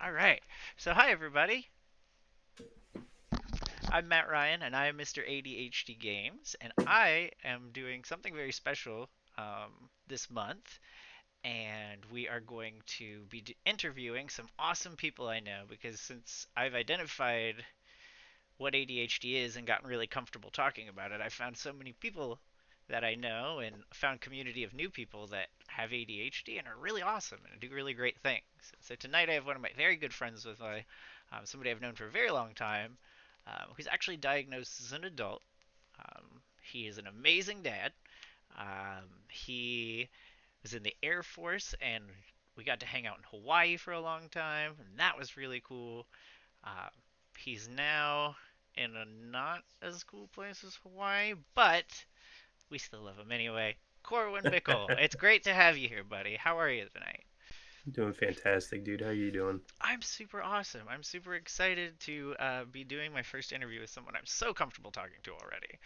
All right. So, hi, everybody. I'm Matt Ryan, and I am Mr. ADHD Games, and I am doing something very special this month. And we are going to be interviewing some awesome people I know because since I've identified what ADHD is and gotten really comfortable talking about it, I found so many people that I know and found a community of new people that have ADHD and are really awesome and do really great things. So tonight I have one of my very good friends with my somebody I've known for a very long time, who's actually diagnosed as an adult. He is an amazing dad. He was in the Air Force and we got to hang out in Hawaii for a long time, and that was really cool. Uh, he's now in a not as cool place as Hawaii, but we still love him anyway. Corwyn Bickle, it's great to have you here, buddy. How are you tonight? Doing fantastic, dude. How you doing? I'm super awesome. I'm super excited to be doing my first interview with someone I'm so comfortable talking to already.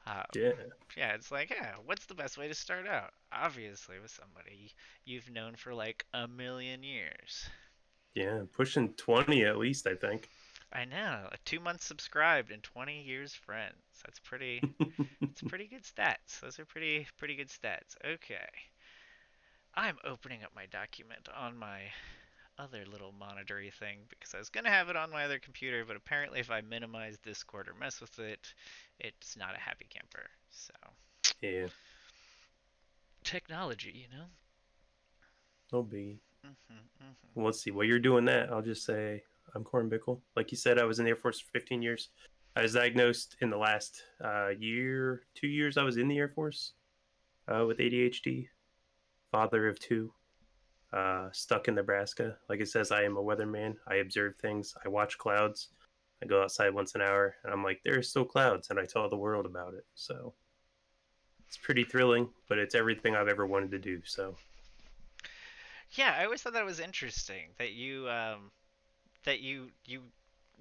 Um, Yeah, yeah, it's like, yeah, what's the best way to start out? Obviously, with somebody you've known for like a million years. yeah. Pushing 20 at least, I think. I know, 2 months subscribed and 20 years friends. That's pretty. It's pretty good stats. Those are pretty good stats. Okay. I'm opening up my document on my other little monitory thing because I was gonna have it on my other computer, but apparently if I minimize Discord or mess with it, it's not a happy camper. So Yeah, technology, you know. no biggie. Mhm. Well, let's see. While you're doing that, I'll just say I'm Corin Bickle. Like you said, I was in the Air Force for 15 years. I was diagnosed in the last year, 2 years I was in the Air Force with ADHD, father of two, stuck in Nebraska. Like it says, I am a weatherman. I observe things. I watch clouds. I go outside once an hour, and I'm like, there are still clouds, and I tell the world about it. So it's pretty thrilling, but it's everything I've ever wanted to do. So Yeah, I always thought that was interesting that you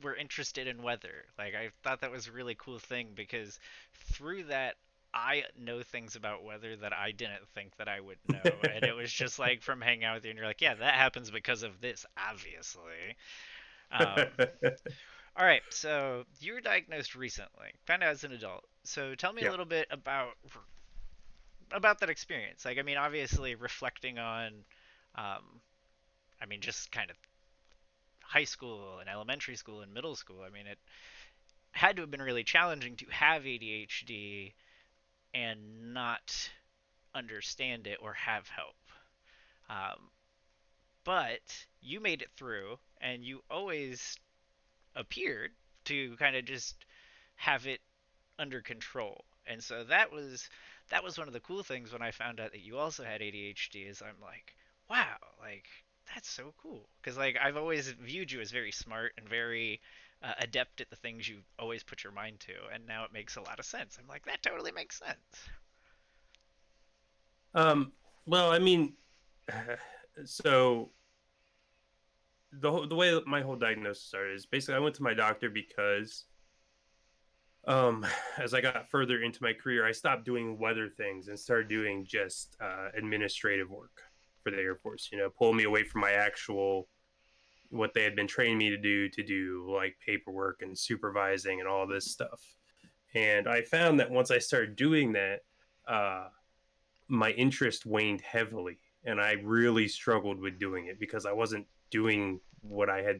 were interested in weather. Like I thought that was a really cool thing because through that I know things about weather that I didn't think that I would know. And it was just like from hanging out with you and you're like, yeah, that happens because of this, obviously. Um, all right, so you were diagnosed recently, kind of as an adult. So tell me a yeah. little bit about that experience. Like, I mean, obviously reflecting on, um, I mean, just kind of high school and elementary school and middle school. I mean, it had to have been really challenging to have ADHD and not understand it or have help. Um, but you made it through, and you always appeared to kind of just have it under control. And so that was one of the cool things when I found out that you also had ADHD. Is I'm like, wow, like that's so cool because like I've always viewed you as very smart and very adept at the things you always put your mind to, and now it makes a lot of sense. I'm like, that totally makes sense. Um. Well, I mean, so the way that my whole diagnosis started is basically I went to my doctor because as I got further into my career, I stopped doing weather things and started doing just administrative work for the Air Force. You know, pull me away from my actual what they had been training me to do like paperwork and supervising and all this stuff. And I found that once I started doing that, uh, my interest waned heavily, and I really struggled with doing it because I wasn't doing what I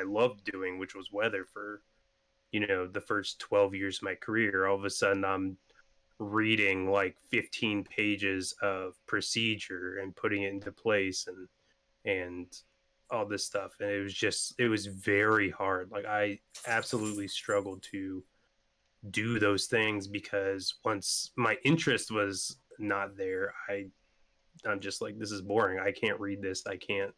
loved doing, which was weather for the first 12 years of my career. All of a sudden, I'm reading like 15 pages of procedure and putting it into place and all this stuff, and it was very hard. Like I absolutely struggled to do those things because once my interest was not there, I'm just like, this is boring. I can't read this. I can't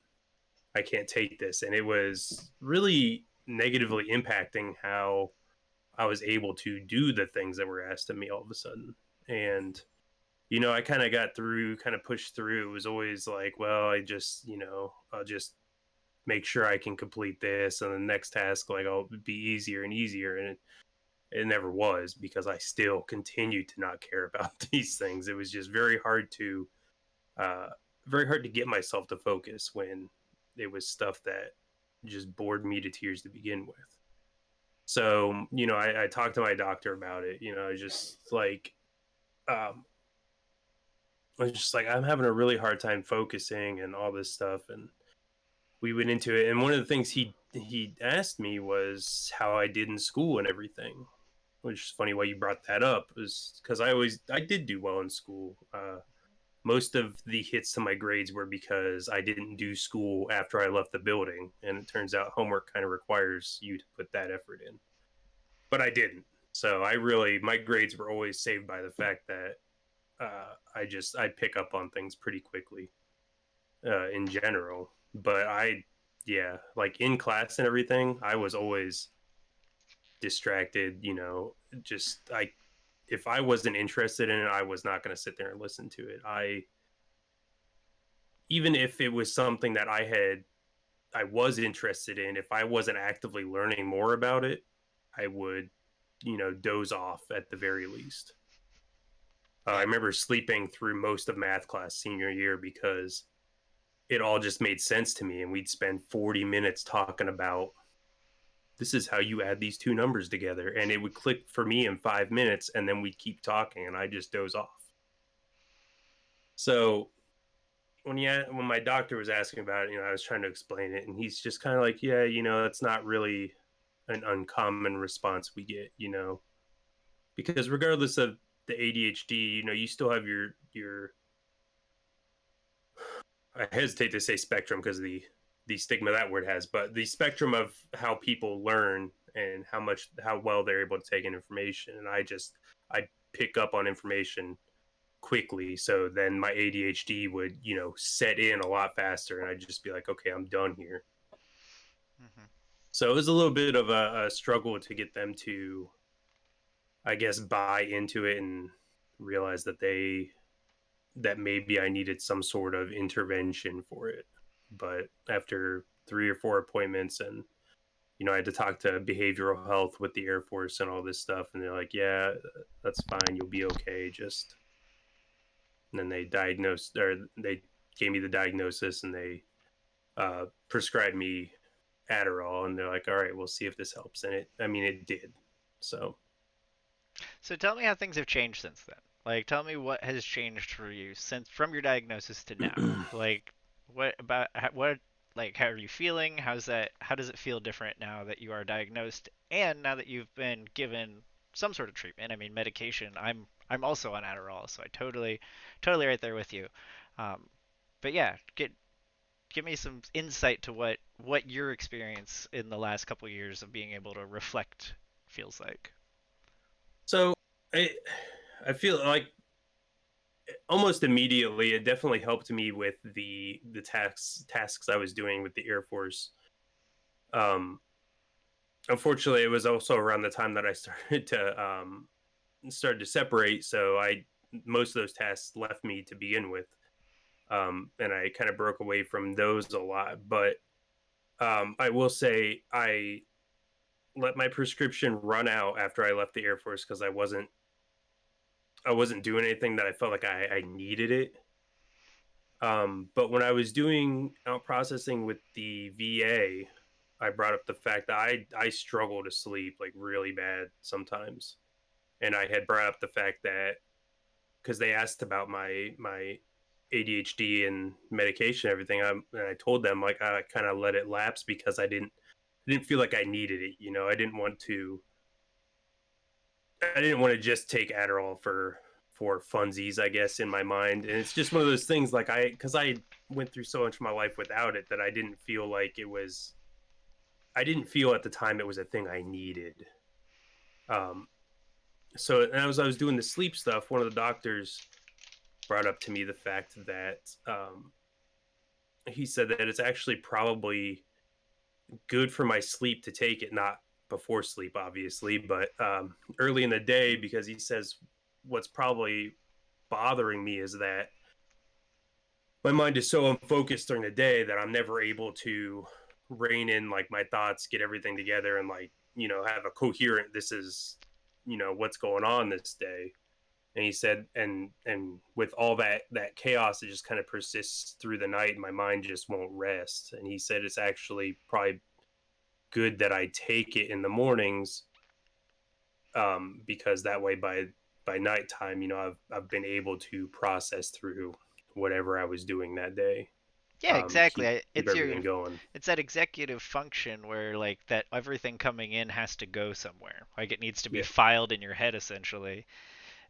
take this. And it was really negatively impacting how I was able to do the things that were asked of me all of a sudden. And I kind of got through, kind of pushed through. It was always like, well, I'll just make sure I can complete this, and the next task, like, I'll be easier and easier. And it never was because I still continued to not care about these things. It was just uh, very hard to get myself to focus when it was stuff that just bored me to tears to begin with. So, I talked to my doctor about it. Um, I was just like, I'm having a really hard time focusing and all this stuff. And we went into it. And one of the things he asked me was how I did in school and everything, which is funny why you brought that up, is because I did do well in school. Most of the hits to my grades were because I didn't do school after I left the building. And it turns out homework kind of requires you to put that effort in. But I didn't. So my grades were always saved by the fact that I pick up on things pretty quickly in general. But yeah, like in class and everything, I was always distracted. Just if I wasn't interested in it, I was not going to sit there and listen to it. Even if it was something that I was interested in, if I wasn't actively learning more about it, I would, doze off at the very least. I Yeah. remember sleeping through most of math class senior year because it all just made sense to me. And we'd spend 40 minutes talking about this is how you add these two numbers together. And it would click for me in 5 minutes. And then we'd keep talking and I just doze off. So when my doctor was asking about it, I was trying to explain it. And he's just kind of like, yeah, that's not really an uncommon response we get, because regardless of the ADHD, you still have your I hesitate to say spectrum because of the stigma that word has, but the spectrum of how people learn and how well they're able to take in information. And I pick up on information quickly, so then my ADHD would set in a lot faster, and I'd just be like, okay, I'm done here. Hmm. So it was a little bit of a struggle to get them to, I guess, buy into it and realize that maybe I needed some sort of intervention for it. But after 3 or 4 appointments, and I had to talk to behavioral health with the Air Force and all this stuff, and they're like, "Yeah, that's fine. You'll be okay." And then they gave me the diagnosis, and they prescribed me Adderall, and they're like, "All right, we'll see if this helps." And it did. So So tell me how things have changed since then. Like, tell me what has changed for you since from your diagnosis to now. Like, what about what like how are you feeling? How does it feel different now that you are diagnosed and now that you've been given some sort of treatment? I mean, medication. I'm also on Adderall, so I totally right there with you. Um, but yeah, give me some insight to what your experience in the last couple years of being able to reflect feels like. so I I feel like almost immediately it definitely helped me with the tasks I was doing with the Air Force. Um, Unfortunately, it was also around the time that I started to separate, so I most of those tasks left me to begin with, and I kind of broke away from those a lot. But I will say I let my prescription run out after I left the Air Force because I wasn't doing anything that I felt like I needed it. But when I was doing out processing with the VA, I brought up the fact that I struggle to sleep like really bad sometimes, and I had brought up the fact that because they asked about my ADHD and medication, and everything, and I told them like I kind of let it lapse because I didn't feel like I needed it. I didn't want to just take Adderall for funsies, I guess, in my mind. And it's just one of those things like because I went through so much of my life without it that I didn't feel at the time it was a thing I needed. Um, so as I was doing the sleep stuff, one of the doctors brought up to me the fact that he said that it's actually probably good for my sleep to take it, not before sleep, obviously, but early in the day, because he says what's probably bothering me is that my mind is so unfocused during the day that I'm never able to rein in like my thoughts, get everything together, and like have a coherent. This is what's going on this day. And he said, and with all that chaos, it just kind of persists through the night, and my mind just won't rest. And he said it's actually probably good that I take it in the mornings, because that way by nighttime, I've been able to process through whatever I was doing that day, Yeah, exactly. keep everything going. It's that executive function where like that everything coming in has to go somewhere. Like it needs to be Yeah. filed in your head essentially.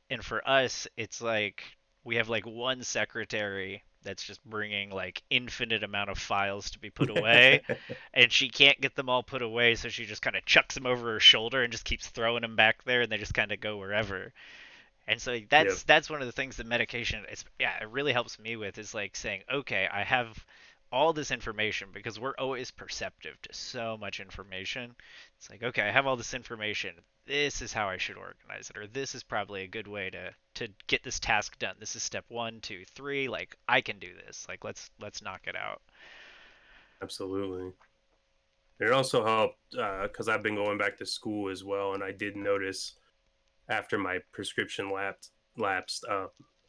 And for us, it's like we have like one secretary that's just bringing like infinite amount of files to be put away, and she can't get them all put away, so she just kind of chucks them over her shoulder and just keeps throwing them back there, and they just kind of go wherever. And so Yep. that's one of the things that medication is, yeah, it really helps me with, is like saying, okay, I have all this information, because we're always perceptive to so much information. It's like, okay, I have all this information. This is how I should organize it, or this is probably a good way to get this task done. This is step one, two, three. Like I can do this. Like let's knock it out. Absolutely. And it also helped because I've been going back to school as well, and I did notice after my prescription lapsed.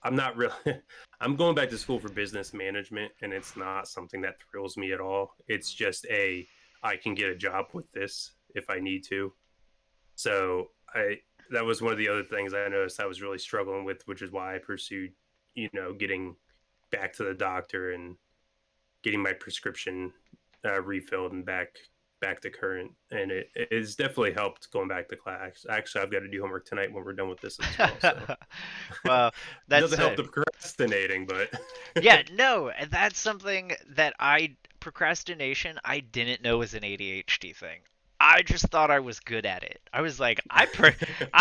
I'm not really. I'm going back to school for business management, and it's not something that thrills me at all. It's just I can get a job with this if I need to. So I that was one of the other things I noticed I was really struggling with, which is why I pursued, getting back to the doctor and getting my prescription refilled and back to current. And it has definitely helped going back to class. Actually, I've got to do homework tonight when we're done with this as well. So Well, it that's doesn't help the procrastinating, but yeah, no, and that's something that procrastination, I didn't know was an ADHD thing. I just thought I was good at it. I was like, I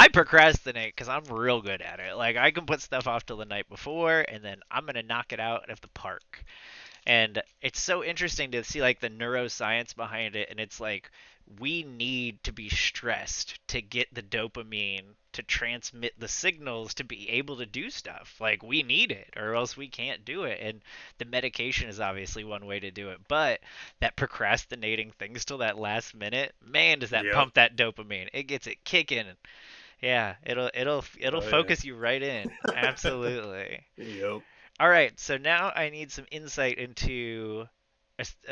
procrastinate because I'm real good at it. Like I can put stuff off till the night before, and then I'm gonna knock it out at the park. And it's so interesting to see like the neuroscience behind it, and it's like we need to be stressed to get the dopamine to transmit the signals to be able to do stuff. Like we need it or else we can't do it. And the medication is obviously one way to do it, but that procrastinating things till that last minute, man, does that yep. pump that dopamine. It gets it kicking. Yeah, it'll Oh yeah. focus you right in. Absolutely. Yep. All right, so now I need some insight into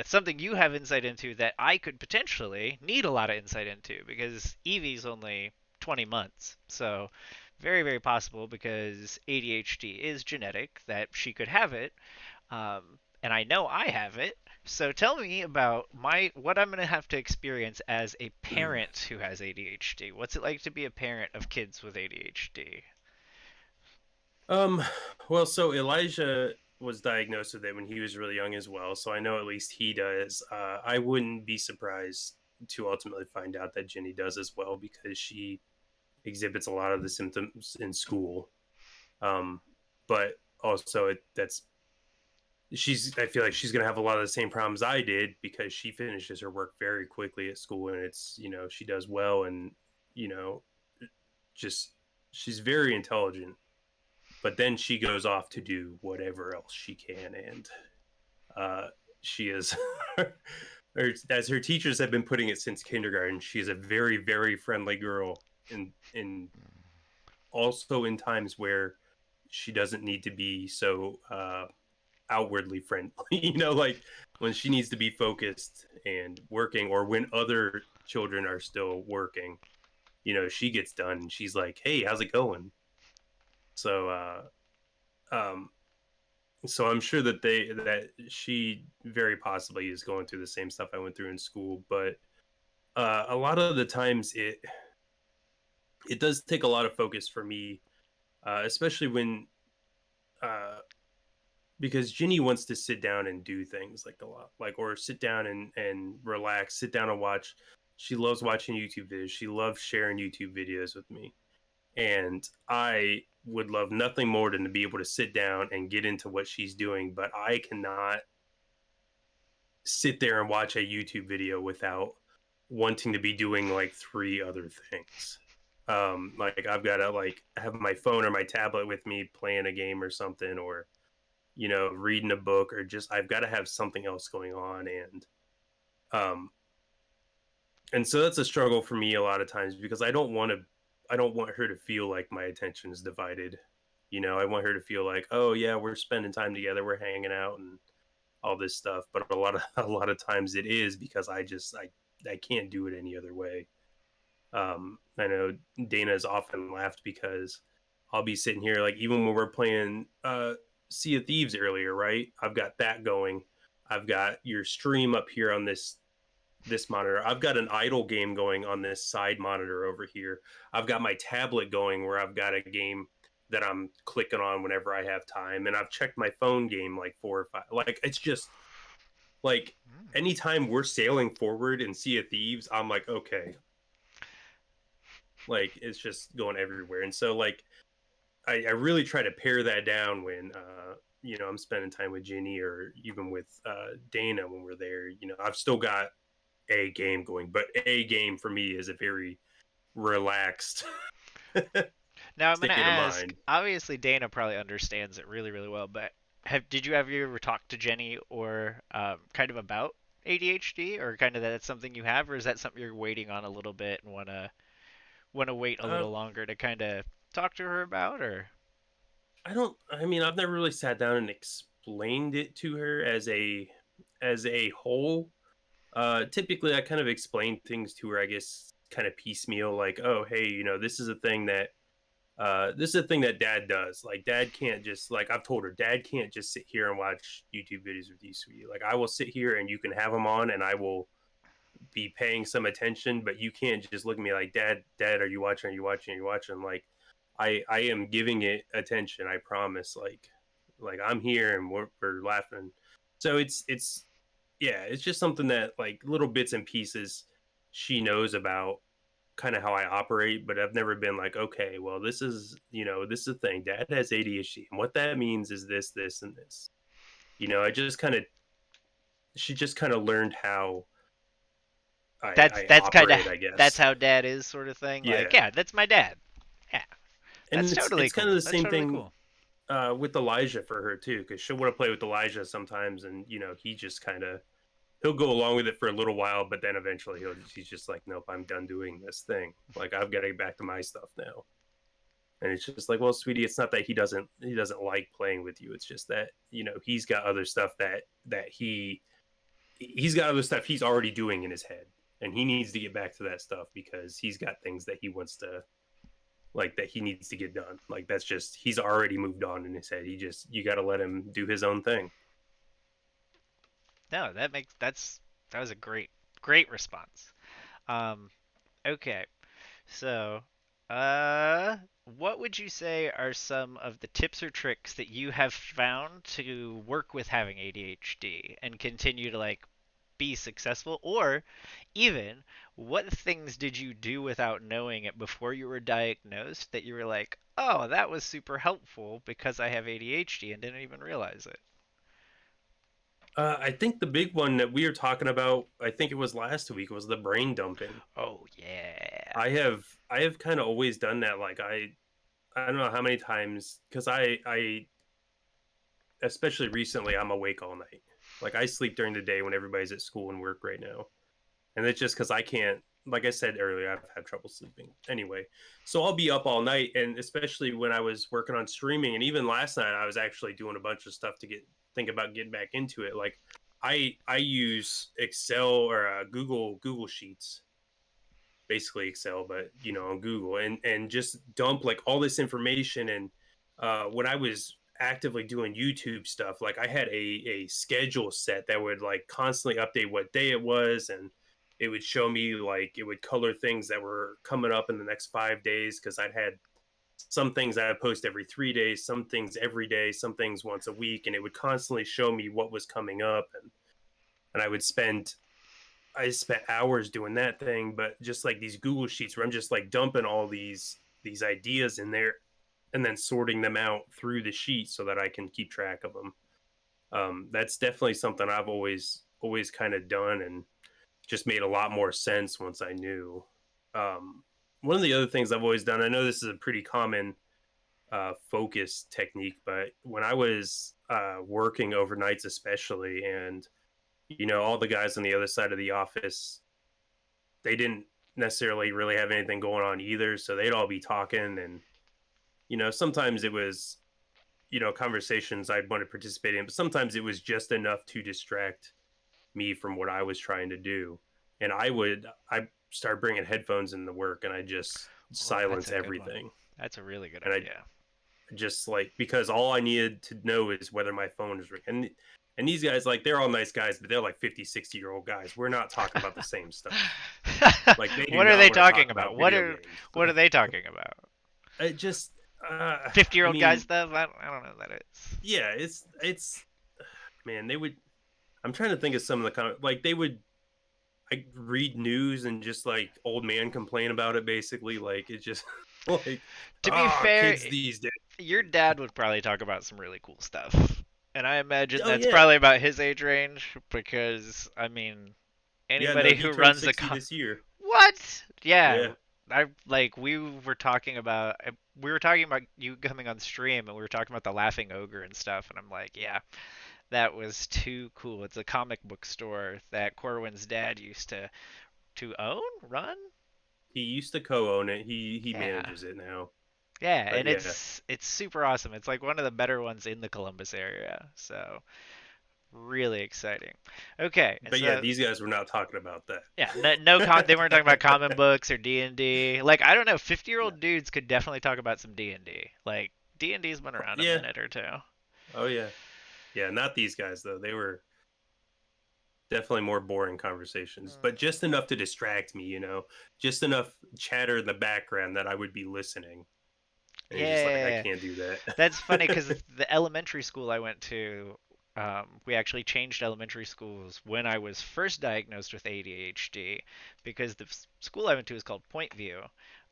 something you have insight into that I could potentially need a lot of insight into, because Evie's only 20 months. So, very, very possible, because ADHD is genetic, that she could have it. And I know I have it. So tell me about what I'm going to have to experience as a parent who has ADHD. What's it like to be a parent of kids with ADHD? Um, well, so Elijah was diagnosed with it when he was really young as well, so I know at least he does. I wouldn't be surprised to ultimately find out that Jenny does as well because she exhibits a lot of the symptoms in school. Um, but also that's I feel like she's gonna have a lot of the same problems I did because she finishes her work very quickly at school and it's she does well and you know just she's very intelligent, but then she goes off to do whatever else she can, and uh, she is, or as her teachers have been putting it since kindergarten, she is a very, very friendly girl, and also in times where she doesn't need to be so outwardly friendly. Like when she needs to be focused and working, or when other children are still working. She gets done and she's like, "Hey, how's it going?" So um, so I'm sure that she very possibly is going through the same stuff I went through in school, but a lot of the times it does take a lot of focus for me, especially when uh, because Ginny wants to sit down and do things like a lot, like or sit down and relax, sit down and watch. She loves watching YouTube videos. She loves sharing YouTube videos with me. And I would love nothing more than to be able to sit down and get into what she's doing, but I cannot sit there and watch a YouTube video without wanting to be doing like three other things. Like I've got to like have my phone or my tablet with me playing a game or something, or reading a book, or just I've got to have something else going on, um, and so that's a struggle for me a lot of times because I don't want her to feel like my attention is divided. I want her to feel like, oh yeah, we're spending time together, we're hanging out and all this stuff. But a lot of a lot of times it is because I can't do it any other way. I know Dana has often laughed because I'll be sitting here, like, even when we're playing Sea of Thieves earlier, right? I've got that going. I've got your stream up here on this monitor. I've got an idle game going on this side monitor over here. I've got my tablet going where I've got a game that I'm clicking on whenever I have time, and I've checked my phone game like 4 or 5. Like, it's just like anytime we're sailing forward in Sea of Thieves, I'm like, okay, like it's just going everywhere. And so like I really try to pare that down when I'm spending time with Ginny or even with Dana when we're there. I've still got a game going, but a game for me is a very relaxed Now I'm gonna state of ask. mind. Obviously, Dana probably understands it really, really well. But did you ever talk to Jenny or kind of about ADHD, or kind of that it's something you have, or is that something you're waiting on a little bit and wanna wait a Uh, little longer to kind of talk to her about, or? I don't. I mean, I've never really sat down and explained it to her as a whole. Typically, I kind of explain things to her, I guess, kind of piecemeal, like, oh, hey, this is a thing that dad does. Like, dad can't just, like, I've told her, dad can't just sit here and watch YouTube videos with you, sweetie. Like, I will sit here and you can have them on and I will be paying some attention, but you can't just look at me like, dad, are you watching? Are you watching? Are you watching? Like, I am giving it attention. I promise. Like I'm here and we're laughing. So yeah, it's just something that, like, little bits and pieces she knows about kind of how I operate, but I've never been like, okay, well, this is a thing. Dad has ADHD, and what that means is this, and this. I just kind of She just kind of learned how That's I that's kind of operate, I that's guess. how dad is, sort of thing. Like, Yeah, yeah, that's my dad. Yeah, and that's totally it's kind of cool. the That's same totally thing cool. with Elijah for her too, because she'll want to play with Elijah sometimes, and he just kind of he'll go along with it for a little while, but then eventually he's just like, nope, I'm done doing this thing. Like, I've got to get back to my stuff now. And it's just like, well, sweetie, it's not that he doesn't like playing with you. It's just that he's got other stuff that he's got other stuff he's already doing in his head, and he needs to get back to that stuff because he's got things that he wants to, like, that he needs to get done. Like, that's just, he's already moved on in his head. You got to let him do his own thing. No, that was a great response. Um, okay, so what would you say are some of the tips or tricks that you have found to work with having ADHD and continue to like be successful, or even what things did you do without knowing it before you were diagnosed that you were like, oh, that was super helpful because I have ADHD and didn't even realize it? I think the big one that we were talking about, I think it was last week, was the brain dumping. Oh yeah. I have kind of always done that. Like, I don't know how many times, because I especially recently, I'm awake all night. Like, I sleep during the day when everybody's at school and work right now, and it's just because I can't. Like I said earlier, I've had trouble sleeping anyway. So I'll be up all night, and especially when I was working on streaming, and even last night, I was actually doing a bunch of stuff to think about getting back into it. Like, I use Excel or Google Sheets, basically Excel, but on Google, and just dump like all this information. And when I was actively doing YouTube stuff, like, I had a schedule set that would, like, constantly update what day it was, and it would show me, like, it would color things that were coming up in the next 5 days, because I'd had some things I would post every 3 days, some things every day, some things once a week, and it would constantly show me what was coming up. And I spent hours doing that thing. But just like these Google Sheets where I'm just like dumping all these ideas in there and then sorting them out through the sheet so that I can keep track of them. That's definitely something I've always kind of done, and just made a lot more sense once I knew. One of the other things I've always done, I know this is a pretty common focus technique, but when I was working overnights, especially, and all the guys on the other side of the office, they didn't necessarily really have anything going on either, so they'd all be talking. And sometimes it was conversations I'd want to participate in, but sometimes it was just enough to distract me from what I was trying to do. And I start bringing headphones into work, and I just Oh, that's silence a good one. everything. That's a really good And I idea. just like, because all I needed to know is whether my phone is ringing. And these guys, like, they're all nice guys, but they're like 50, 60-year-old guys. We're not talking about the same stuff. Like, they do What are not they want to talk talking about? about What video are games. what are they talking about? It just, 50 year I old guy mean, stuff? I don't know what that is. yeah, it's man, they would. I'm trying to think of some of the like they would like read news and just like old man complain about it. Basically, like it's just like, To be fair, kids these days. your dad would probably talk about some really cool stuff. And I imagine Oh that's yeah, probably about his age range because I mean yeah. No, anybody he who turned runs a 60 this year. what? Yeah, Yeah, I like we were talking about you coming on stream and we were talking about the laughing ogre and stuff and I'm like, yeah, that was too cool. It's a comic book store that Corwyn's dad used to own, run. he used to co-own it. He Yeah. manages it now. Yeah, But and yeah, it's super awesome. It's like one of the better ones in the Columbus area. So, really exciting. Okay, and but yeah, so these guys were not talking about yeah, no they weren't talking about that. comic books or D&D. Like I don't know, No. 50-year-old dudes could definitely talk about some D&D. Like D&D's been around a Yeah. minute or two. Oh yeah. Yeah. Not these guys though. They were definitely more boring conversations, but Mm. just enough to distract me, just enough chatter in the background that I would be listening. And it's just like, I Yeah, can't do that's funny that. because the elementary school I went to, we actually changed elementary schools when I was first diagnosed with ADHD because the school I went to is called Point View,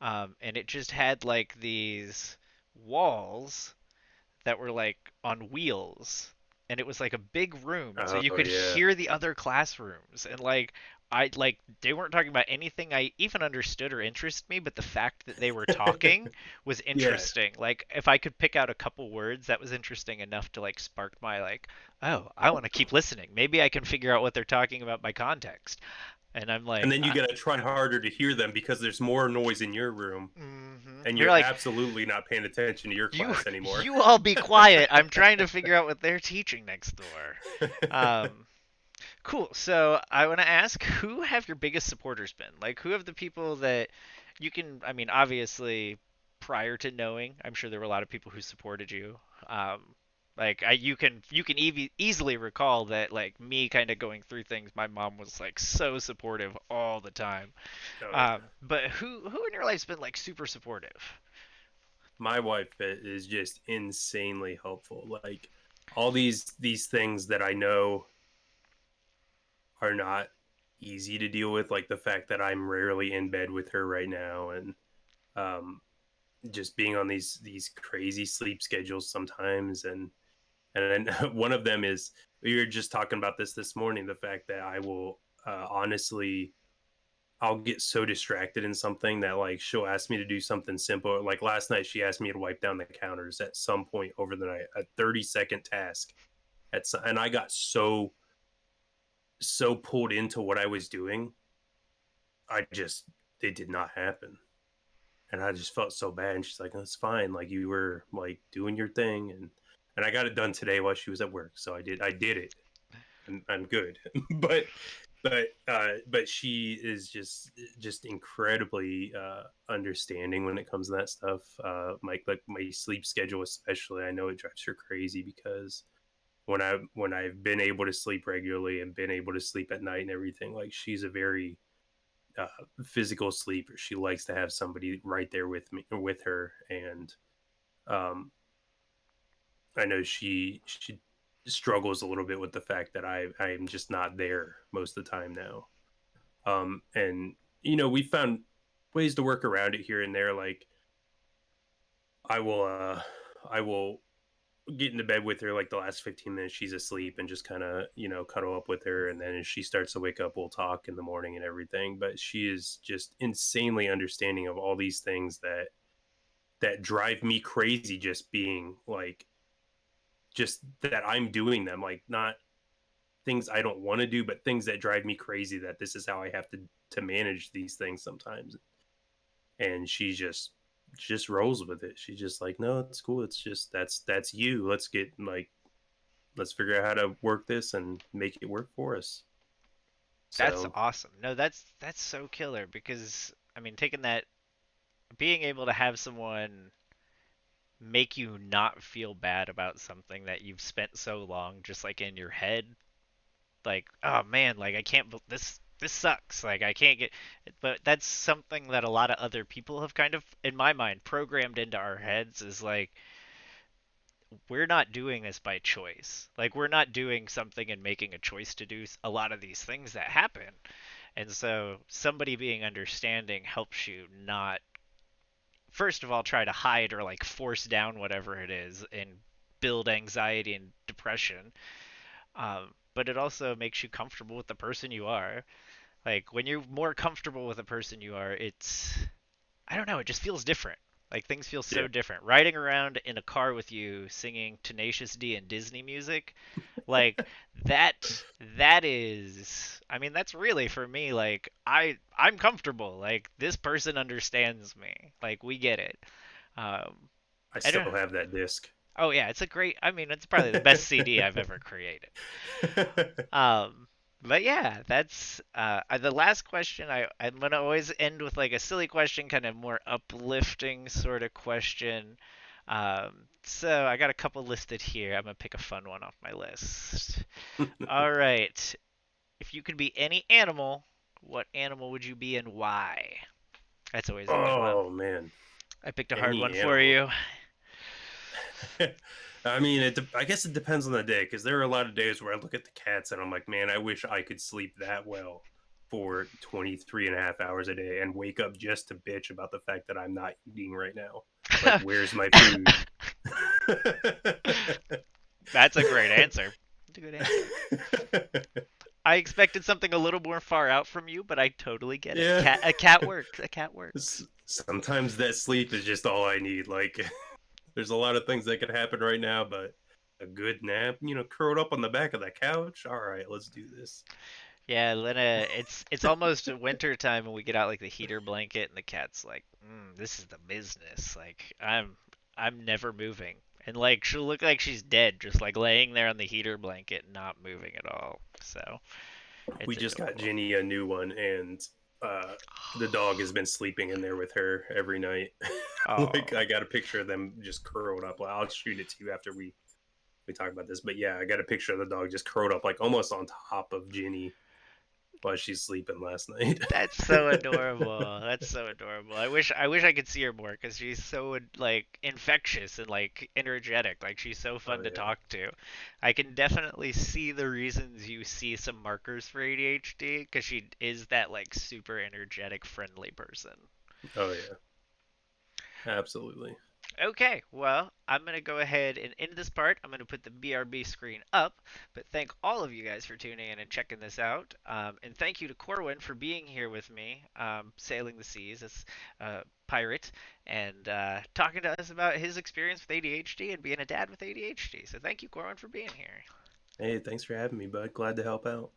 and it just had like these walls that were like on wheels and it was like a big room so you Oh could yeah. hear the other classrooms and like I like they weren't talking about anything I even understood or interested me but the fact that they were talking was Yeah. interesting. Like if I could pick out a couple words that was interesting enough to like spark my like, oh, I want to keep listening, maybe I can figure out what they're talking about by context. And I'm And like then you got to try harder to hear them because there's more noise in your room and you're you're like, absolutely not paying attention to your you class anymore. you all be quiet, I'm trying to figure out what they're teaching next door. um Cool. So I want to ask, who have your biggest supporters been? Like, who have the people that you can? I mean, obviously, prior to knowing, I'm sure there were a lot of people who supported you. Like, you can easily recall that, like me, kind of going through things. My mom was like so supportive all the time. Oh yeah. But who in your life's been like super supportive? My wife is just insanely helpful. Like, all these things that I know are not easy to deal with, like the fact that I'm rarely in bed with her right now, and um, just being on these crazy sleep schedules sometimes, and then one of them is, we were just talking about this morning, the fact that I will honestly, I'll get so distracted in something that, like, she'll ask me to do something simple. Like last night, she asked me to wipe down the counters at some point over the night, a 30-second task. And I got so pulled into what I was doing, I just, it did not happen. And I just felt so bad. And she's like, "That's fine. Like, you were like doing your thing." And I got it done today while she was at work. So I did it. And I'm good. but but she is just incredibly understanding when it comes to that stuff. My sleep schedule especially, I know it drives her crazy because when I've been able to sleep regularly and been able to sleep at night and everything, like, she's a very uh, physical sleeper. She likes to have somebody right there with her, and um, I know she struggles a little bit with the fact that I am just not there most of the time now. And we found ways to work around it here and there. Like, I will get into bed with her like the last 15 minutes she's asleep and just kind of cuddle up with her, and then as she starts to wake up, we'll talk in the morning and everything. But she is just insanely understanding of all these things that drive me crazy, just being like, just that I'm doing them, like, not things I don't want to do, but things that drive me crazy, that this is how I have to manage these things sometimes. And she's just just rolls with it. She's just like, no, it's cool. It's just that's you. Let's get like let's figure out how to work this and make it work for us. That's So awesome. No, that's so killer because I mean, taking that, being able to have someone make you not feel bad about something that you've spent so long just like in your head, like, oh man, like I can't this sucks, like I can't get, but that's something that a lot of other people have kind of, in my mind, programmed into our heads, is like, we're not doing this by choice. Like we're not doing something and making a choice to do a lot of these things that happen. And so somebody being understanding helps you not, first of all, try to hide or like force down whatever it is and build anxiety and depression. But it also makes you comfortable with the person you are. Like when you're more comfortable with the person you are, it's, I don't know, it just feels different. Like things feel yeah, so different. Riding around in a car with you singing Tenacious D and Disney music, like that that is, I mean that's really for me, like I'm comfortable. Like this person understands me. Like we get it. Um I I still don't, have that disc. oh yeah, it's a great, I mean it's probably the best CD I've ever created. Um, but yeah, that's the last question. I'm gonna always end with like a silly question, kind of more uplifting sort of question. So I got a couple listed here. I'm gonna pick a fun one off my list. All right. If you could be any animal, what animal would you be and why? That's always a good one. Oh man, I picked a hard any one for animal. you. I mean, I guess it depends on the day because there are a lot of days where I look at the cats and I'm like, man, I wish I could sleep that well for 23 and a half hours a day and wake up just to bitch about the fact that I'm not eating right now. Like, where's my food? That's a great answer. That's a good answer. I expected something a little more far out from you, but I totally get it. Yeah. A cat works. A cat works. Sometimes that sleep is just all I need. Like, there's a lot of things that could happen right now, but a good nap, curled up on the back of the couch. All right, let's do this. Yeah, Lena, it's almost winter time and we get out like the heater blanket and the cat's like, this is the business. Like I'm never moving. And like she'll look like she's dead, just like laying there on the heater blanket, not moving at all. So We it's just got adorable. Ginny a new one, and uh, the dog has been sleeping in there with her every night. Like, Oh, I got a picture of them just curled up. I'll shoot it to you after we talk about this. But yeah, I got a picture of the dog just curled up, like almost on top of Ginny while she's sleeping last night. that's so adorable. That's so adorable. I wish I could see her more because she's so like infectious and like energetic. Like she's so Oh fun to yeah, talk to. I can definitely see the reasons you see some markers for ADHD because she is that like super energetic, friendly person. oh yeah, absolutely. Okay, well, I'm going to go ahead and end this part. I'm going to put the BRB screen up, but thank all of you guys for tuning in and checking this out. And thank you to Corwyn for being here with me, sailing the seas as a pirate, and talking to us about his experience with ADHD and being a dad with ADHD. So thank you, Corwyn, for being here. Hey, thanks for having me, bud. Glad to help out.